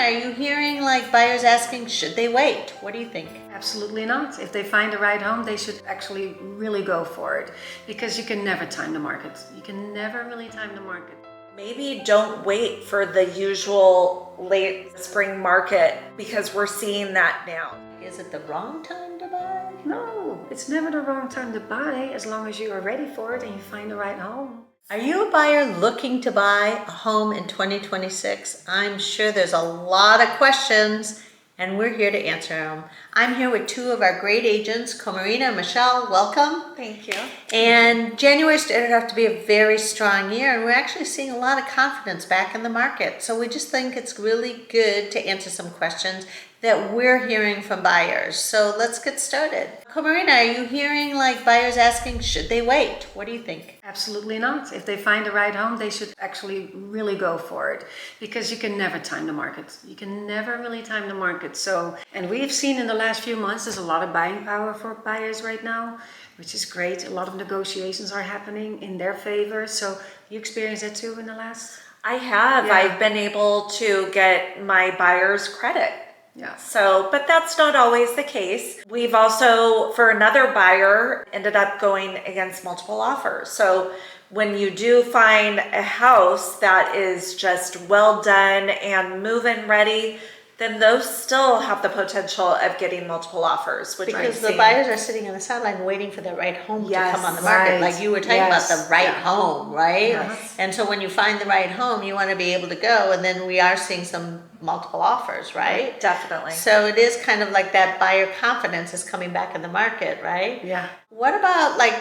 are you hearing like buyers asking, should they wait? What do you think? Absolutely not. If they find the right home, they should actually really go for it, because you can never time the market. You can never really time the market. Maybe don't wait for the usual late spring market, because we're seeing that now. Is it the wrong time to buy? No, it's never the wrong time to buy, as long as you are ready for it and you find the right home. Are you a buyer looking to buy a home in 2026? I'm sure there's a lot of questions, and we're here to answer them. I'm here with two of our great agents, Comarina and Michelle. Welcome. Thank you. And January started out to be a very strong year, and we're actually seeing a lot of confidence back in the market. So we just think it's really good to answer some questions that we're hearing from buyers. So let's get started. Comarina, are you hearing like buyers asking, should they wait? What do you think? Absolutely not. If they find the right home, they should actually really go for it, because you can never time the market. You can never really time the market. So, and we've seen in the last few months, there's a lot of buying power for buyers right now, which is great. A lot of negotiations are happening in their favor. So you experienced that too in the last? I have. Yeah. I've been able to get my buyer's credit. Yeah. So, but that's not always the case. We've also, for another buyer, ended up going against multiple offers. So when you do find a house that is just well done and move-in ready, then those still have the potential of getting multiple offers, which Because I'm the seeing. buyers are sitting on the sideline waiting for the right home Yes, to come on the market. right. Like you were talking about Yes. the right Yeah. home, right? Yes. And so when you find the right home, you want to be able to go. And then we are seeing some multiple offers, right? Definitely. So it is kind of like that buyer confidence is coming back in the market, right? Yeah. What about like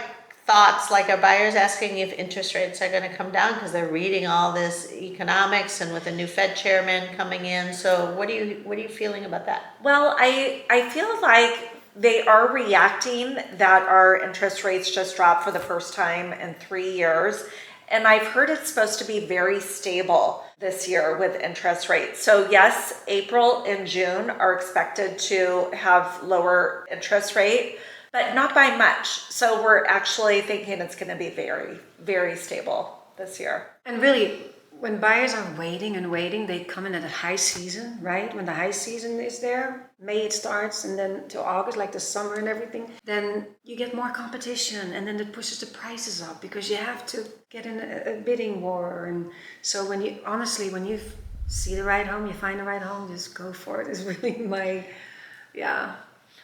thoughts, like are buyers asking if interest rates are going to come down because they're reading all this economics and with a new Fed chairman coming in? So what are you feeling about that? Well, I feel like they are reacting that our interest rates just dropped for the first time in 3 years. And I've heard it's supposed to be very stable this year with interest rates. So yes, April and June are expected to have lower interest rate, but not by much. So we're actually thinking it's going to be very, very stable this year. And really, when buyers are waiting and waiting, they come in at a high season, right? When the high season is there, May it starts, and then to August, like the summer and everything, then you get more competition, and then it pushes the prices up because you have to get in a bidding war. And so when you see the right home, you find the right home, just go for it. Is really yeah.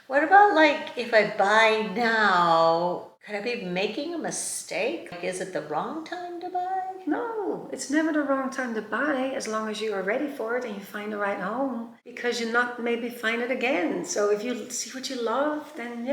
What about like if I buy now, could I be making a mistake? Like, is it the wrong time to buy? No, it's never the wrong time to buy, as long as you are ready for it and you find the right home, because you not maybe find it again. So if you see what you love, then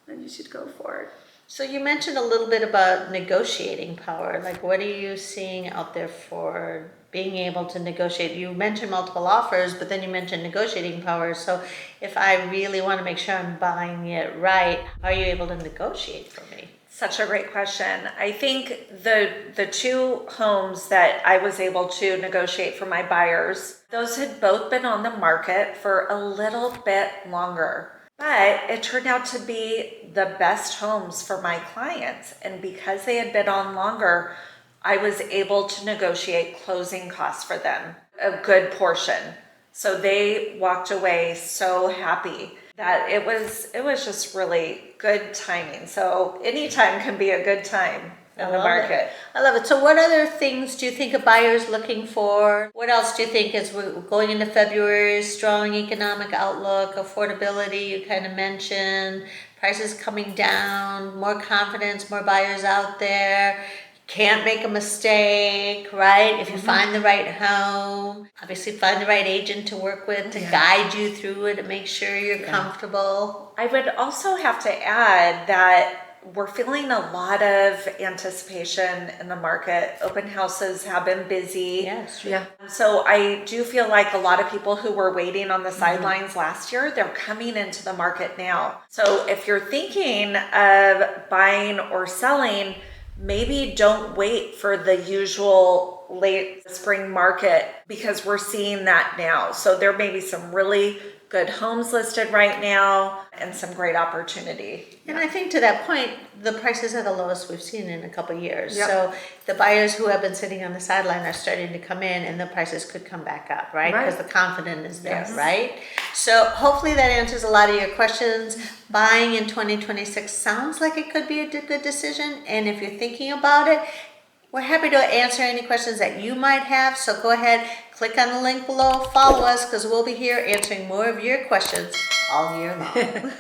then you should go for it. So you mentioned a little bit about negotiating power. Like, what are you seeing out there for being able to negotiate? You mentioned multiple offers, but then you mentioned negotiating power. So if I really want to make sure I'm buying it right, how are you able to negotiate for me? Such a great question. I think the two homes that I was able to negotiate for my buyers, those had both been on the market for a little bit longer. But it turned out to be the best homes for my clients. And because they had been on longer, I was able to negotiate closing costs for them, a good portion. So they walked away so happy that it was just really good timing. So anytime can be a good time in the market. I love it. So what other things do you think a buyer is looking for? What else do you think is we're going into February, strong economic outlook, affordability, you kind of mentioned, prices coming down, more confidence, more buyers out there. Can't make a mistake, right? If you find the right home, obviously find the right agent to work with to guide you through it and make sure you're comfortable. I would also have to add that we're feeling a lot of anticipation in the market. Open houses have been busy. Yes. Yeah. So I do feel like a lot of people who were waiting on the sidelines last year, they're coming into the market now. So if you're thinking of buying or selling, maybe don't wait for the usual late spring market, because we're seeing that now. So there may be some really good homes listed right now, and some great opportunity. And I think to that point, the prices are the lowest we've seen in a couple of years. Yep. So the buyers who have been sitting on the sideline are starting to come in, and the prices could come back up, right? Right. Because the confidence is there, Yes. right? So hopefully that answers a lot of your questions. Buying in 2026 sounds like it could be a good decision. And if you're thinking about it, we're happy to answer any questions that you might have. So go ahead, click on the link below, follow us, because we'll be here answering more of your questions all year long.